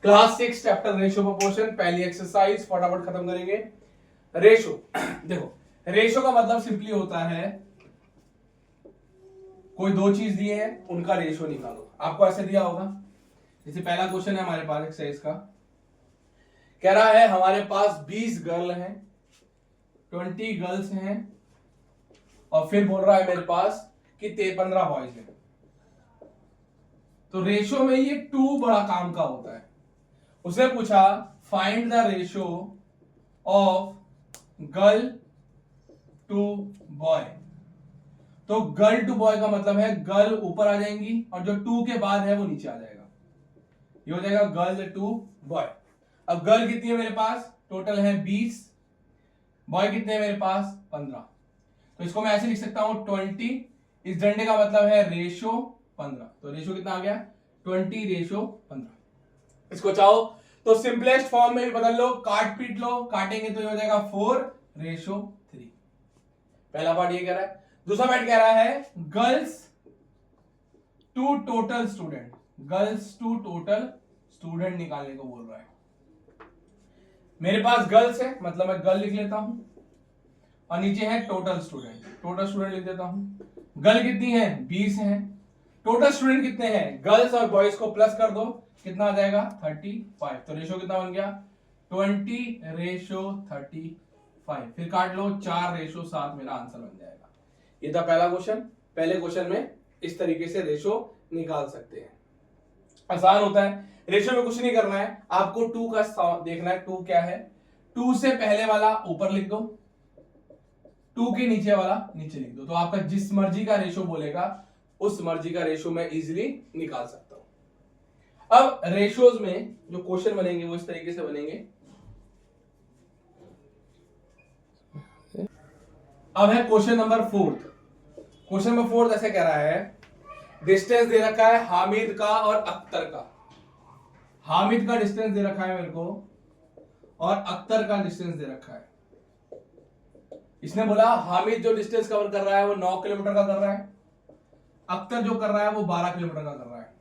Class 6 chapter ratio proportion, पहली exercise फटाफट खत्म करेंगे। रेशो देखो, रेशो का मतलब सिंपली होता है कोई दो चीज दिए हैं उनका रेशो निकालो। आपको ऐसे दिया होगा, जैसे पहला क्वेश्चन है हमारे पास एक्सरसाइज का, कह रहा है हमारे पास 20 गर्ल हैं, 20 गर्ल्स हैं, और फिर बोल रहा है मेरे पास कि 15 बॉयज हैं। तो रेशो में ये 2 बड़ा काम का होता है। उसने पूछा find the ratio of girl to boy. तो गर्ल टू बॉय का मतलब है गर्ल ऊपर आ जाएंगी और जो 2 के बाद है वो नीचे आ जाएगा, ये हो जाएगा गर्ल टू बॉय। अब गर्ल कितनी है मेरे पास, टोटल है 20, बॉय कितने हैं मेरे पास 15। तो इसको मैं ऐसे लिख सकता हूं 20, इस डंडे का मतलब है रेशो 15। तो रेशो कितना आ गया 20 रेशो 15। इसको चाहो तो सिंपलेस्ट फॉर्म में भी बदल लो, काट पीट लो, काटेंगे तो ये हो जाएगा 4 रेशो 3। पहला पार्ट ये कह रहा है। दूसरा पार्ट कह रहा है girls to total student, girls to total student निकालने को बोल रहा है। मेरे पास गर्ल्स है मतलब मैं गर्ल लिख लेता हूं और नीचे है टोटल स्टूडेंट, टोटल स्टूडेंट लिख देता हूं। गर्ल कितनी है 20 है, टोटल स्टूडेंट कितने हैं, गर्ल्स और बॉयज को प्लस कर दो, कितना आ जाएगा 35। तो रेशो कितना बन गया 20 रेशो 35। फिर काट लो 4 रेशो 7, मेरा आंसर बन जाएगा। ये था पहला क्वेश्चन। पहले क्वेश्चन में इस तरीके से रेशो निकाल सकते हैं, आसान होता है। रेशो में कुछ नहीं करना है, आपको 2 का देखना है, 2 क्या है, 2 से पहले वाला ऊपर लिख दो, 2 के नीचे वाला नीचे लिख दो। तो आपका जिस मर्जी का रेशो बोलेगा उस मर्जी का रेशो मैं इजीली निकाल सकता हूं। अब रेशोज में जो क्वेश्चन बनेंगे वो इस तरीके से बनेंगे। अब है क्वेश्चन नंबर 4। क्वेश्चन नंबर 4 ऐसे कह रहा है डिस्टेंस दे रखा है हामिद का और अख्तर का। हामिद का डिस्टेंस दे रखा है मेरे को और अख्तर का डिस्टेंस दे रखा है। इसने बोला हामिद जो डिस्टेंस कवर कर रहा है वो 9 किलोमीटर का कर रहा है, अख्तर जो कर रहा है वो 12 किलोमीटर का कर रहा है।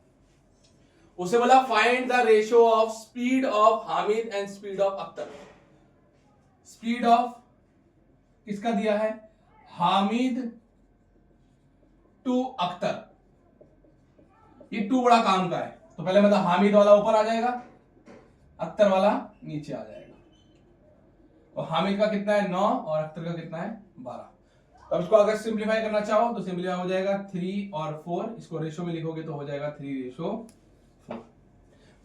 उसे बोला find the ratio of speed of Hamid and speed of Akhtar. Speed of किसका दिया है, हामिद टू अख्तर। ये 2 बड़ा काम का है, तो पहले मतलब हामिद वाला ऊपर आ जाएगा, अख्तर वाला नीचे आ जाएगा। तो हामिद का कितना है 9 और अख्तर का कितना है 12। अब इसको अगर सिंपलीफाई करना चाहो तो सिंपलीफाई हो जाएगा 3 और 4, इसको रेशो में लिखोगे तो हो जाएगा 3 रेशो 4।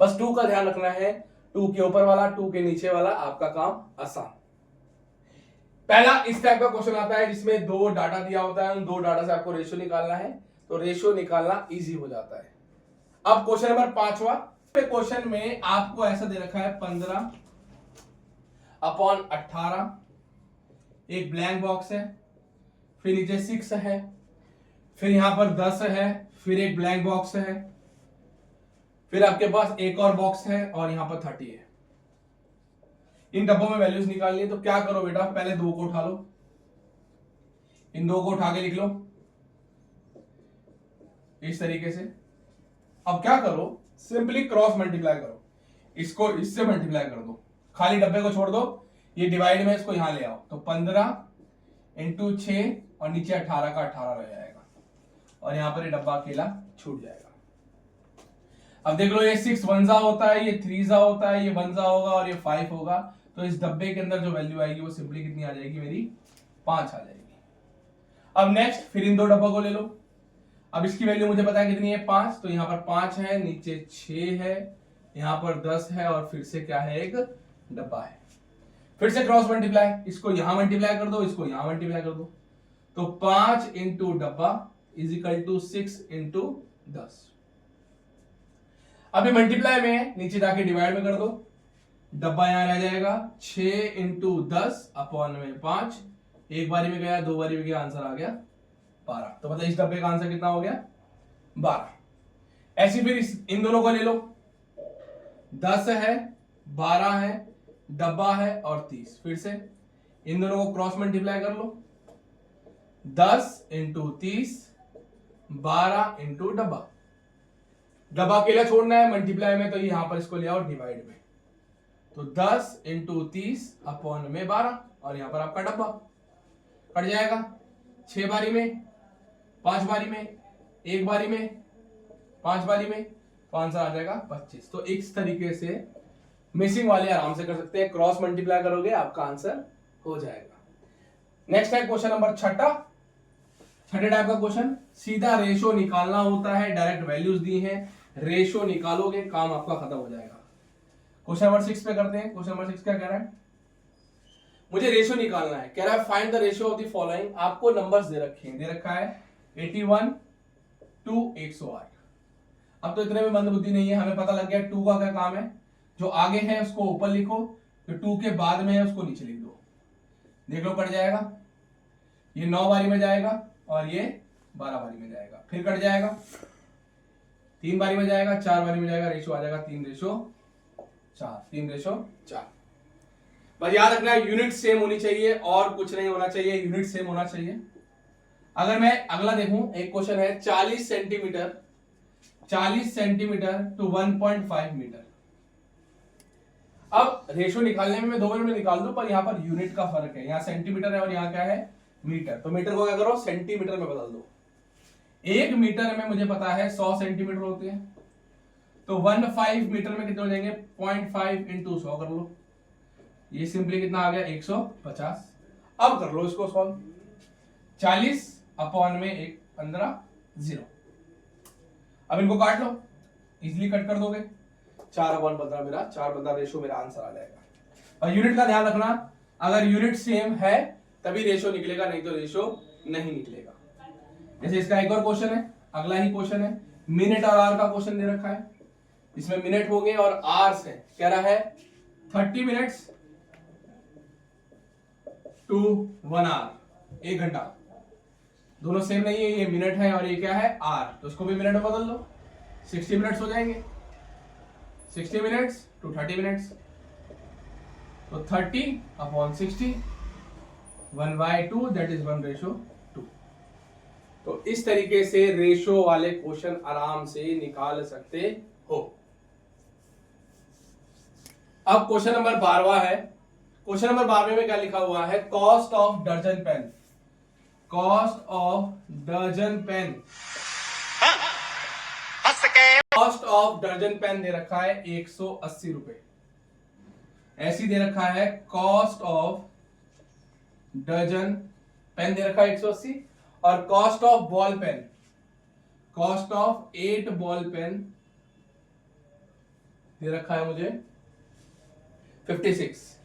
बस 2 का ध्यान रखना है, 2 के ऊपर वाला 2 के नीचे वाला, आपका काम आसान। पहला इस टाइप का क्वेश्चन आता है जिसमें 2 डाटा दिया होता है, उन 2 डाटा से आपको रेशो निकालना है, तो रेशो निकालना इजी हो जाता है। अब क्वेश्चन नंबर 5वां। क्वेश्चन में आपको ऐसा दे रखा है 15/18, एक ब्लैंक बॉक्स है, फिर नीचे 6 है, फिर यहां पर 10 है, फिर एक ब्लैंक बॉक्स है, फिर आपके पास एक और बॉक्स है और यहां पर 30 है। इन डब्बों में वैल्यूज निकालनी है, तो क्या करो बेटा, पहले 2 को उठा लो, इन 2 को उठा के लिख लो इस तरीके से। अब क्या करो, सिंपली क्रॉस मल्टीप्लाई करो, इसको इससे मल्टीप्लाई कर दो, खाली डब्बे को छोड़ दो, ये डिवाइड में इसको यहां ले आओ, तो 15 इंटू 6 और नीचे 18 का 18 रह जाएगा और यहां पर ये डब्बा अकेला छूट जाएगा। अब देख लो, ये 6 1 होता है, ये 3 होता है, ये 1 होगा और ये 5 होगा, तो इस डब्बे के अंदर जो वैल्यू आएगी वो सिंपली कितनी आ जाएगी मेरी 5 आ जाएगी। अब नेक्स्ट फिर इन 2 डब्बों को ले लो। अब इसकी वैल्यू मुझे पता है कितनी है 5, तो यहां पर 5 है, नीचे 6 है, यहां पर 10 है और फिर से क्या है एक डब्बा है। फिर से क्रॉस मल्टीप्लाई, इसको यहां मल्टीप्लाई कर दो, इसको यहां मल्टीप्लाई कर दो, तो 5 इंटू डब्बा इज इक्वल टू 6 इंटू 10। अभी मल्टीप्लाई में नीचे जाके डिवाइड में कर दो, डब्बा यहां रह जाएगा, 6 इंटू 10 अपॉन में 5, एक बारी में गया, 2 बारी में गया, आंसर आ गया 12। तो मतलब इस डब्बे का आंसर कितना हो गया 12। ऐसी फिर इन दोनों को ले लो, 10 है, 12 है, डब्बा है और 30। फिर से इन दोनों को क्रॉस मल्टीप्लाई कर लो, 10 इंटू 30, 12 इंटू डब्बा, डब्बा अकेला छोड़ना है मल्टीप्लाई में, तो यहां पर इसको ले आओ डिवाइड में, तो 10 इंटू 30 अपॉन में 12, और यहां पर आपका डब्बा कट जाएगा। 6 बारी में, 5 बारी में, 1 बारी में, 5 बारी में, तो आंसर आ जाएगा 25। तो इस तरीके से मिसिंग वाले आराम से कर सकते हैं, क्रॉस मल्टीप्लाई करोगे आपका आंसर हो जाएगा। नेक्स्ट है क्वेश्चन नंबर छठे टाइप का क्वेश्चन, सीधा रेशो निकालना होता है, डायरेक्ट वैल्यूज दी हैं, रेशो निकालोगे काम आपका खत्म हो जाएगा। क्वेश्चन नंबर 6 पे करते हैं। क्वेश्चन नंबर 6 क्या कह रहा है, मुझे रेशो निकालना है, कह रहा है find the ratio of the following. आपको नंबर्स दे रखे हैं, दे रखा है 81 to 108। अब तो इतने में मंद बुद्धि नहीं है, हमें पता लग गया 2 का क्या काम है, जो आगे है उसको ऊपर लिखो, जो 2 के बाद में है उसको नीचे लिख दो, देख लो कट जाएगा। ये 9 बारी में जाएगा और ये 12 बारी में जाएगा, फिर कट जाएगा, 3 बारी में जाएगा, 4 बारी में जाएगा, रेशो आ जाएगा 3:4, 3:4। बस याद रखना है यूनिट सेम होनी चाहिए और कुछ नहीं होना चाहिए, यूनिट सेम होना चाहिए। अगर मैं अगला देखूं, एक क्वेश्चन है 40 सेंटीमीटर टू 1.5 मीटर। अब रेशो निकालने में मैं 2 मिनट में निकाल दूं, पर यहां पर यूनिट का फर्क है, यहां सेंटीमीटर है और यहां क्या है मीटर, तो मीटर को क्या करो सेंटीमीटर में बदल दो। 1 मीटर में मुझे पता है 100 सेंटीमीटर होते हैं, तो 15 मीटर में कितने हो जाएंगे, 0.5 इंटू 100 कर लो, ये सिंपली कितना आ गया 150। अब कर लो इसको सॉल्व, 40 अपॉन में 1 15 0। अब इनको काट लो, इजीली कट कर दोगे, 4/15 मेरा 4/15 रेशो मेरा आंसर आ जाएगा। और यूनिट का ध्यान रखना, अगर यूनिट सेम है तभी रेशो निकलेगा, नहीं तो रेशो नहीं निकलेगा। जैसे इसका एक और क्वेश्चन है, अगला ही क्वेश्चन है, मिनट और आवर का क्वेश्चन दे रखा है, इसमें मिनट हो गए और आवर्स है, कह रहा है 30 मिनट्स टू 1 आवर, 1 घंटा, दोनों सेम नहीं है, ये मिनट है और ये क्या है आर, तो इसको भी मिनट में बदल दो, 60 मिनट्स हो जाएंगे, 60 मिनट्स टू 30 मिनट्स, तो 30 अपॉन 60, 1/2, दैट इज 1:2। तो इस तरीके से रेशो वाले क्वेश्चन आराम से निकाल सकते हो। अब क्वेश्चन नंबर 12वां है। क्वेश्चन नंबर 12वें में क्या लिखा हुआ है, कॉस्ट ऑफ दर्जन पेन, कॉस्ट ऑफ दर्जन पेन, कॉस्ट ऑफ दर्जन पेन दे रखा है 180 रुपए, ऐसी दे रखा है कॉस्ट ऑफ दर्जन पेन दे रखा है 180, और cost of ball pen, cost of 8 ball pen दे रखा है मुझे 56।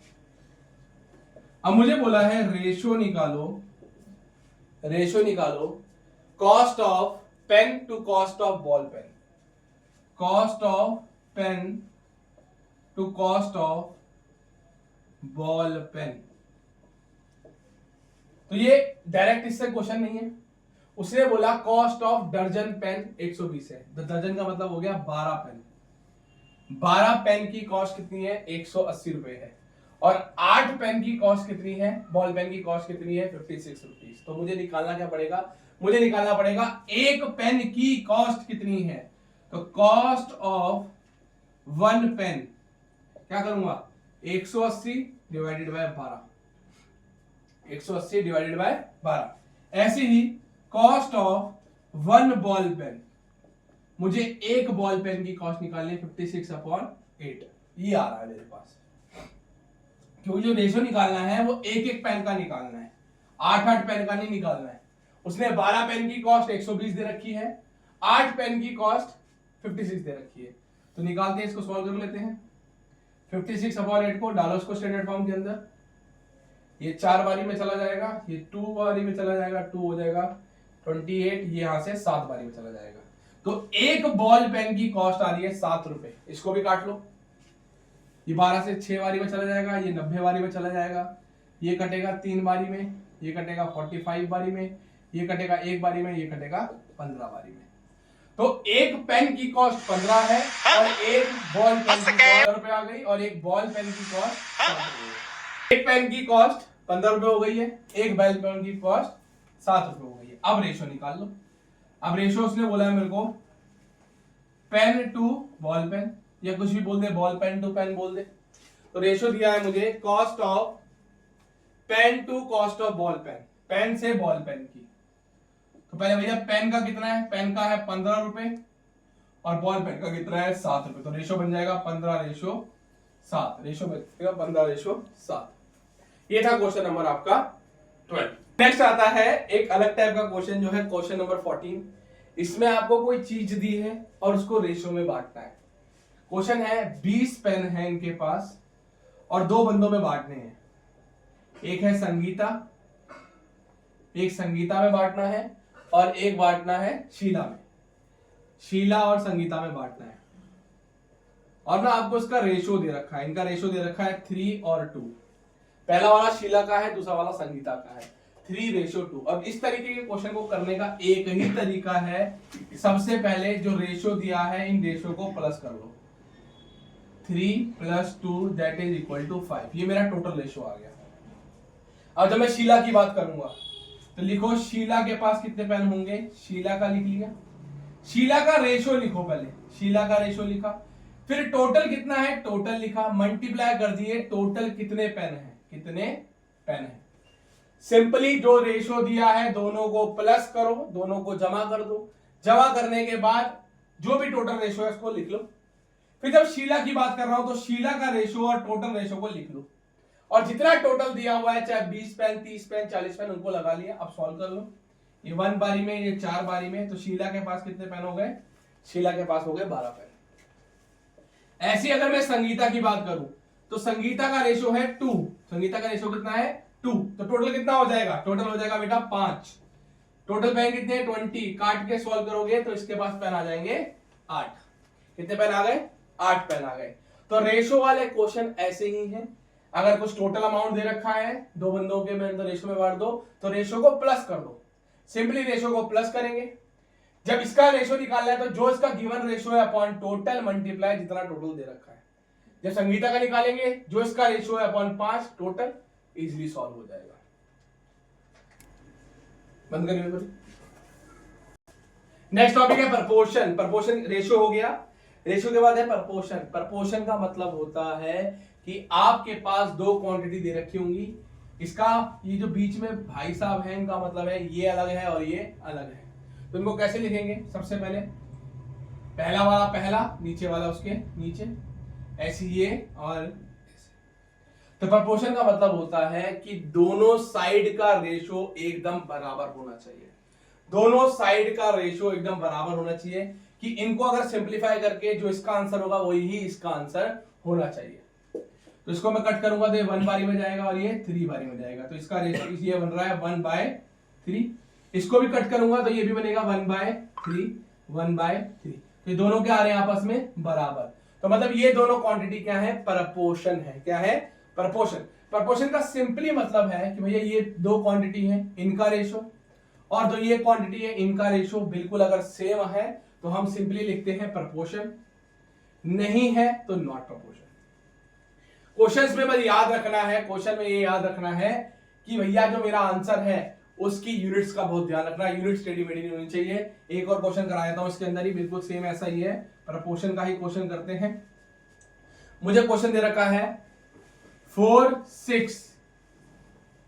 अब मुझे बोला है रेशो निकालो, रेशो निकालो cost of pen to cost of ball pen, cost of pen to cost of ball pen. तो ये डायरेक्ट इससे क्वेश्चन नहीं है, उसने बोला कॉस्ट ऑफ दर्जन पेन 120 है, तो दर्जन का मतलब हो गया 12 पेन, 12 पेन की कॉस्ट कितनी है 180 रुपए है, और 8 पेन की कॉस्ट कितनी है, बॉल पेन की कॉस्ट कितनी है 56 रुपीज। तो मुझे निकालना क्या पड़ेगा, मुझे निकालना पड़ेगा एक पेन की कॉस्ट कितनी है, तो कॉस्ट ऑफ 1 पेन क्या करूंगा 180 डिवाइडेड बाय 12, 180 डिवाइडेड बाय 12। ऐसे ही कॉस्ट ऑफ 1 बॉल पेन, मुझे एक बॉल पेन की कॉस्ट निकालनी है 56/8, ये आ रहा है मेरे पास, क्योंकि जो रेशो निकालना है वो एक एक पेन का निकालना है, 8-8 पेन का नहीं निकालना है। उसने 12 पेन की कॉस्ट 120 दे रखी है, 8 पेन की कॉस्ट 56 दे रखी है, तो निकालते हैं, इसको सॉल्व कर लेते हैं। 56/8 को डालो इसको स्टैंडर्ड फॉर्म के अंदर, ये 4 बारी में चला जाएगा, ये 2 बारी में चला जाएगा, 2 हो जाएगा 28, ये यहां से 7 बारी में चला जाएगा, तो एक बॉल पेन की कॉस्ट आ रही है 7 रुपए। इसको भी काट लो, ये 12 से 6 बारी में चला जाएगा, ये 90 बारी में चला जाएगा, ये कटेगा 3 बारी में, ये कटेगा 45 बारी में, ये कटेगा 1 बारी में, ये कटेगा 15 बारी में। तो एक पेन की कॉस्ट 15 है और एक बॉल पेन की 15 रुपए आ गई, और एक बॉल पेन की कॉस्ट 7 रुपए। एक पेन की कॉस्ट 15 रुपए हो गई है, एक बॉल पेन की कॉस्ट 7 रुपए हो गई है। अब रेशो निकाल लो। अब रेशो उसने बोला है मेरे को पेन टू बॉल पेन, या कुछ भी बोल दे, बॉल पेन टू पेन बोल दे। तो रेशो दिया है मुझे cost of pen to cost of ball pen, pen से बॉल पेन की। तो पहले भैया पेन का कितना है, पेन का है 15 रुपए और बॉल पेन का कितना है 7 रुपए। तो रेशो बन जाएगा 15:7, रेशो बनेगा 15:7। ये था क्वेश्चन नंबर आपका 12। नेक्स्ट आता है एक अलग टाइप का क्वेश्चन जो है क्वेश्चन नंबर 14। इसमें आपको कोई चीज दी है और उसको रेशो में बांटना है। क्वेश्चन है 20 पेन है इनके पास और 2 बंदों में बांटने हैं। एक है संगीता, एक संगीता में बांटना है और एक बांटना है शीला में, शीला और संगीता में बांटना है। और ना आपको इसका रेशो दे रखा है, इनका रेशो दे रखा है 3 और 2। पहला वाला शीला का है, दूसरा वाला संगीता का है, 3:2। अब इस तरीके के क्वेश्चन को करने का एक ही तरीका है, सबसे पहले जो रेशो दिया है इन रेशो को प्लस कर लो। 3 + 2 दैट इज इक्वल टू 5। ये मेरा टोटल रेशो आ गया। अब जब मैं शीला की बात करूंगा तो लिखो शीला के पास कितने पेन होंगे, शीला का लिख लिया, शीला का रेशो लिखो, पहले शीला का रेशो लिखा, फिर टोटल कितना है टोटल लिखा, मल्टीप्लाई कर दिए टोटल कितने पेन है, कितने पेन है। सिंपली जो रेशो दिया है दोनों को प्लस करो, दोनों को जमा कर दो, जमा करने के बाद जो भी टोटल रेशो है उसको लिख लो। फिर जब शीला की बात कर रहा हूं तो शीला का रेशो और टोटल रेशो को लिख लो, और जितना टोटल दिया हुआ है चाहे 20 पेन 30 पेन 40 पेन उनको लगा लिया। अब सॉल्व कर लो, ये 1 बारी में, ये 4 बारी में, तो शीला के पास कितने पेन हो गए, शीला के पास हो गए 12 पेन। ऐसी अगर मैं संगीता की बात करूं तो संगीता का रेशो है 2, संगीता का रेशो कितना है 2, तो टोटल कितना हो जाएगा, टोटल हो जाएगा बेटा 5। टोटल पेन कितने 20, काट के सॉल्व करोगे तो इसके पास पेन आ जाएंगे 8। कितने पेन आ गए, 8 पेन आ गए। तो रेशो वाले क्वेश्चन ऐसे ही हैं। अगर कुछ टोटल अमाउंट दे रखा है 2 बंदों के में, तो रेशो में बांट दो, तो रेशो को प्लस कर दो, सिंपली रेशो को प्लस करेंगे। जब इसका रेशो निकालना है तो जो इसका गिवन रेशो है अपॉन टोटल मल्टीप्लाई जितना टोटल दे रखा है। जब संगीता का निकालेंगे जो इसका रेशो है अपॉन 5 टोटल, इजीली सॉल्व हो जाएगा। बंद करिए। नेक्स्ट टॉपिक है प्रपोर्शन। प्रपोर्शन रेशो हो गया, रेशो के बाद है प्रपोर्शन। प्रपोर्शन का मतलब होता है कि आपके पास 2 क्वांटिटी दे रखी होंगी, इसका ये जो बीच में भाई साहब है इनका मतलब है ये अलग है और ये अलग है। तो इनको कैसे लिखेंगे, सबसे पहले पहला वाला पहला, नीचे वाला उसके नीचे, ऐसे ये और ऐसे। तो प्रपोर्शन का मतलब होता है कि दोनों साइड का रेशो एकदम बराबर होना चाहिए, दोनों साइड का रेशो एकदम बराबर होना चाहिए कि इनको अगर सिंप्लीफाई करके जो इसका आंसर होगा वही ही इसका आंसर होना चाहिए। तो इसको मैं कट करूंगा तो ये 1 बारी में जाएगा और ये 3 बारी में जाएगा, तो इसका रेशो ये बन रहा है 1/3। इसको भी कट करूंगा तो ये भी बनेगा 1/3 1/3। तो ये दोनों क्या आ रहे हैं आपस में बराबर। तो मतलब ये दोनों क्वांटिटी क्या है, प्रपोर्शन है। क्या है, प्रपोर्शन। प्रपोर्शन का सिंपली मतलब है कि भैया ये 2 क्वांटिटी है, इनका रेशो और जो ये क्वांटिटी है इनका रेशो बिल्कुल अगर सेम है तो हम सिंपली लिखते हैं प्रपोर्शन, नहीं है तो नॉट प्रपोर्शन। क्वेश्चंस में बस याद रखना है, क्वेश्चन में ये याद रखना है कि भैया जो मेरा आंसर है उसकी यूनिट्स का बहुत ध्यान रखना है, यूनिट्स टेढ़ी मेढ़ी नहीं होनी चाहिए। एक और क्वेश्चन कराया था इसके अंदर ही बिल्कुल सेम ऐसा ही है, प्रपोर्शन का ही क्वेश्चन करते हैं। मुझे क्वेश्चन दे रखा है 4 6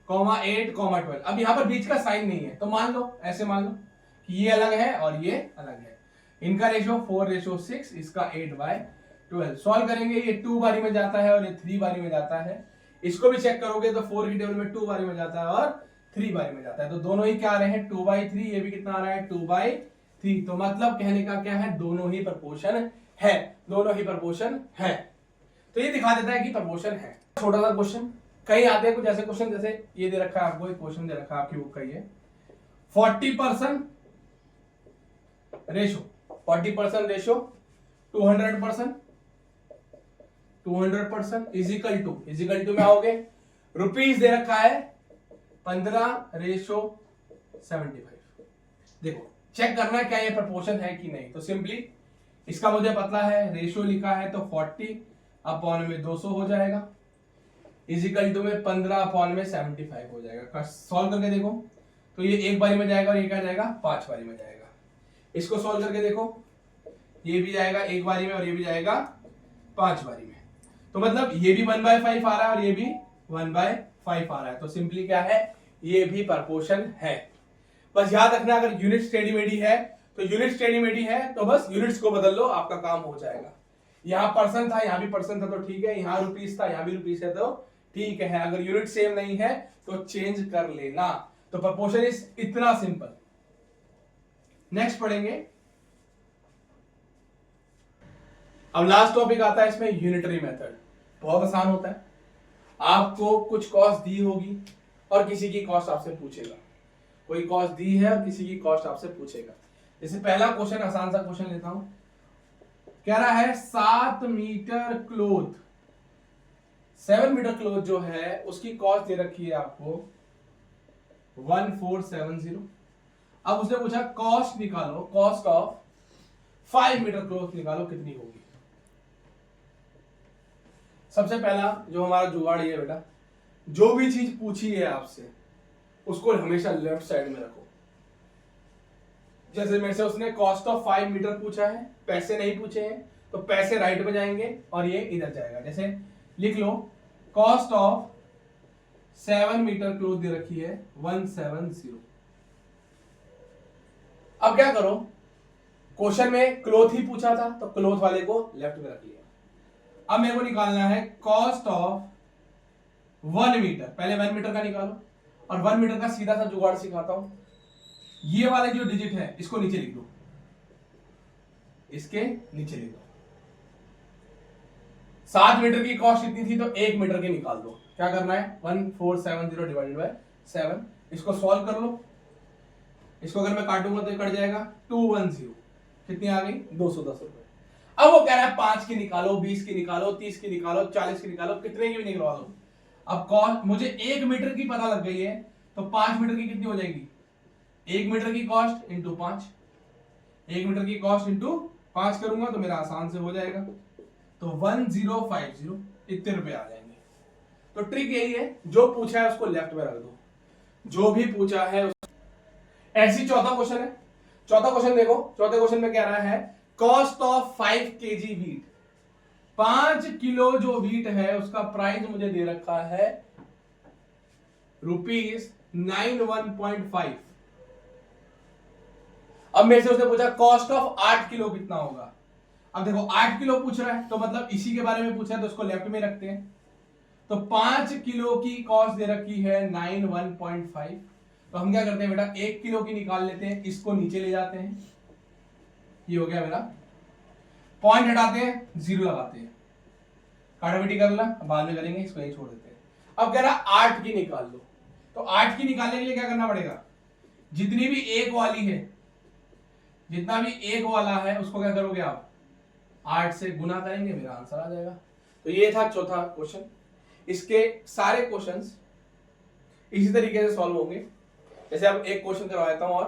8 12। अब यहां पर बीच का साइन नहीं है तो मान लो, ऐसे मान लो कि ये अलग है और ये अलग है। इनका रेशो 4:6, इसका 8/12। सॉल्व करेंगे, ये 2 बारी में जाता है और ये 3 बारी में जाता है। इसको भी चेक करोगे तो 4 की टेबल में 2 बारी में जाता है और 3 बारी में जाता है, तो दोनों ही क्या आ रहे हैं 2/3। ये भी कितना आ रहा है 2/3। तो मतलब कहने का क्या है, दोनों ही प्रपोर्शन है, दोनों ही प्रपोर्शन है। तो ये दिखा देता है कि प्रपोर्शन है। छोटा सा क्वेश्चन, कहीं आते हैं कुछ ऐसे क्वेश्चन, जैसे ये दे रखा है आपको, एक क्वेश्चन दे रखा है आपकी बुक का, ये 40% रेशो, 40% रेशो 200% इजिकल टू में आओगे, रुपीज दे रखा है 15:75। देखो चेक करना है क्या ये प्रपोर्शन है कि नहीं। तो सिंपली इसका मुझे पता है, रेशो लिखा है तो 40/200 हो जाएगा, इजिकल टू में 15/75 हो जाएगा। सॉल्व करके देखो तो ये 1 बारी में जाएगा और ये क्या जाएगा 5 बारी में जाएगा। इसको सॉल्व करके देखो, ये भी जाएगा एक बारी में और ये भी जाएगा 5 बारी में। तो मतलब ये भी 1/5 आ रहा है और ये भी 1/5 आ रहा है। तो सिंपली क्या है, ये भी प्रोपोर्शन है। बस याद रखना अगर यूनिट टेढ़ी मेढ़ी है तो यूनिट टेढ़ी मेढ़ी है तो बस यूनिट्स को बदल लो, आपका काम हो जाएगा। यहाँ परसेंट था, यहाँ भी परसेंट था तो ठीक है, यहाँ रुपीस था, यहाँ भी रुपीस है तो ठीक है। अगर यूनिट सेम नहीं है तो चेंज कर लेना। तो प्रोपोर्शन इज इतना सिंपल। नेक्स्ट पढ़ेंगे। अब लास्ट टॉपिक आता है इसमें यूनिटरी मेथड। बहुत आसान होता है। आपको कुछ कॉस्ट दी होगी और किसी की कॉस्ट आपसे पूछेगा। कोई कॉस्ट दी है और किसी की कॉस्ट आपसे पूछेगा। जैसे पहला क्वेश्चन, आसान सा क्वेश्चन लेता हूं। कह रहा है 7 मीटर क्लोथ, 7 मीटर क्लोथ जो है उसकी कॉस्ट दे रखी है आपको 1470। अब उसने पूछा कॉस्ट निकालो, कॉस्ट ऑफ 5 मीटर क्लोथ निकालो कितनी होगी। सबसे पहला जो हमारा जुगाड़ ये है बेटा, जो भी चीज पूछी है आपसे उसको हमेशा लेफ्ट साइड में रखो। जैसे मेरे से उसने कॉस्ट ऑफ 5 मीटर पूछा है, पैसे नहीं पूछे हैं, तो पैसे राइट में जाएंगे और ये इधर जाएगा। जैसे लिख लो कॉस्ट ऑफ 7 मीटर क्लोथ दे रखी है 170। अब क्या करो, क्वेश्चन में क्लोथ ही पूछा था तो क्लोथ वाले को लेफ्ट में रख लिया। अब मेरे को निकालना है कॉस्ट ऑफ 1 मीटर। पहले 1 मीटर का निकालो और 1 मीटर का सीधा सा जुगाड़ सिखाता हूं। ये वाले जो डिजिट है इसको नीचे लिख दो, इसके नीचे लिख दो। 7 मीटर की कॉस्ट कितनी थी तो 1 मीटर की निकाल दो। क्या करना है 1470 डिवाइडेड बाय 7। इसको सॉल्व कर लो। इसको अगर मैं काटूंगा तो कट जाएगा 210। कितनी आ गई 210 रुपए। अब वो कह रहा है 5 की निकालो, 20 की निकालो, 30 की निकालो, 40 की निकालो, कितने की भी निकलवा दो। अब कॉस्ट मुझे 1 मीटर की पता लग गई है तो 5 मीटर की कितनी हो जाएगी, 1 मीटर की कॉस्ट इंटू 5। 1 मीटर की कॉस्ट इंटू 5 करूंगा तो मेरा आसान से हो जाएगा। तो 1050 इतने रुपए आ जाएंगे। तो ट्रिक यही है, जो पूछा है उसको लेफ्ट में रख दो, जो भी पूछा है। ऐसी चौथा क्वेश्चन है। चौथा क्वेश्चन देखो, चौथे क्वेश्चन में कह रहा है cost of 5 kg wheat. 5 kilo जो व्हीट है उसका प्राइस मुझे दे रखा है ₹91.5। अब मेरे से उसने पूछा कॉस्ट ऑफ 8 किलो कितना होगा। अब देखो 8 किलो पूछ रहा है तो मतलब इसी के बारे में पूछा है तो उसको लेफ्ट में रखते हैं। तो 5 किलो की कॉस्ट दे रखी है 91.5। तो हम क्या करते हैं बेटा, 1 किलो की निकाल लेते हैं, इसको नीचे ले जाते हैं। ये हो गया मेरा, पॉइंट हटाते हैं, 0 लगाते हैं, काटाबेटी कर ला, बाद में करेंगे, इसको यही छोड़ देते हैं। अब कह रहा 8 की निकाल लो। तो 8 की निकालने के लिए क्या करना पड़ेगा, जितनी भी एक वाली है, जितना भी एक वाला है उसको क्या करोगे आप 8 से गुना करेंगे, मेरा आंसर आ जाएगा। तो ये था चौथा क्वेश्चन। इसके सारे क्वेश्चंस इसी तरीके से सॉल्व होंगे। जैसे अब एक क्वेश्चन करवा देता हूं और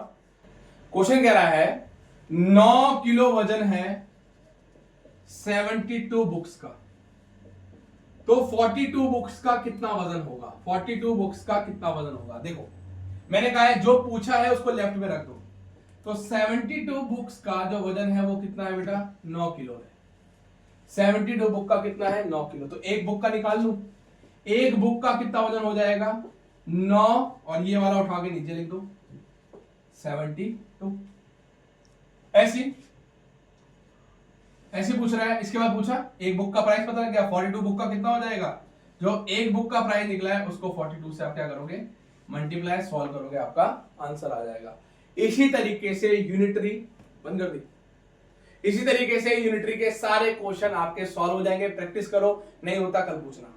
क्वेश्चन कह रहा है 9 किलो वजन है 72 बुक्स का, तो 42 बुक्स का कितना वजन होगा। 42 बुक्स का कितना वजन होगा। देखो मैंने कहा है जो पूछा है उसको लेफ्ट में रख दो। तो 72 बुक्स का जो वजन है वो कितना है बेटा 9 किलो है। 72 बुक का कितना है 9 किलो। तो एक बुक का निकाल लूं, एक बुक का कितना वजन हो जाएगा 9 और ये वाला उठा के नीचे लिख दो 72। ऐसी पूछ रहा है। इसके बाद पूछा एक बुक का प्राइस पता लग गया, 42 बुक का कितना हो जाएगा। जो एक बुक का प्राइस निकला है उसको 42 से आप क्या करोगे मल्टीप्लाई, सॉल्व करोगे, आपका आंसर आ जाएगा। इसी तरीके से यूनिटरी बंद कर दी। इसी तरीके से यूनिटरी के सारे क्वेश्चन आपके सॉल्व हो जाएंगे। प्रैक्टिस करो, नहीं होता कल पूछना।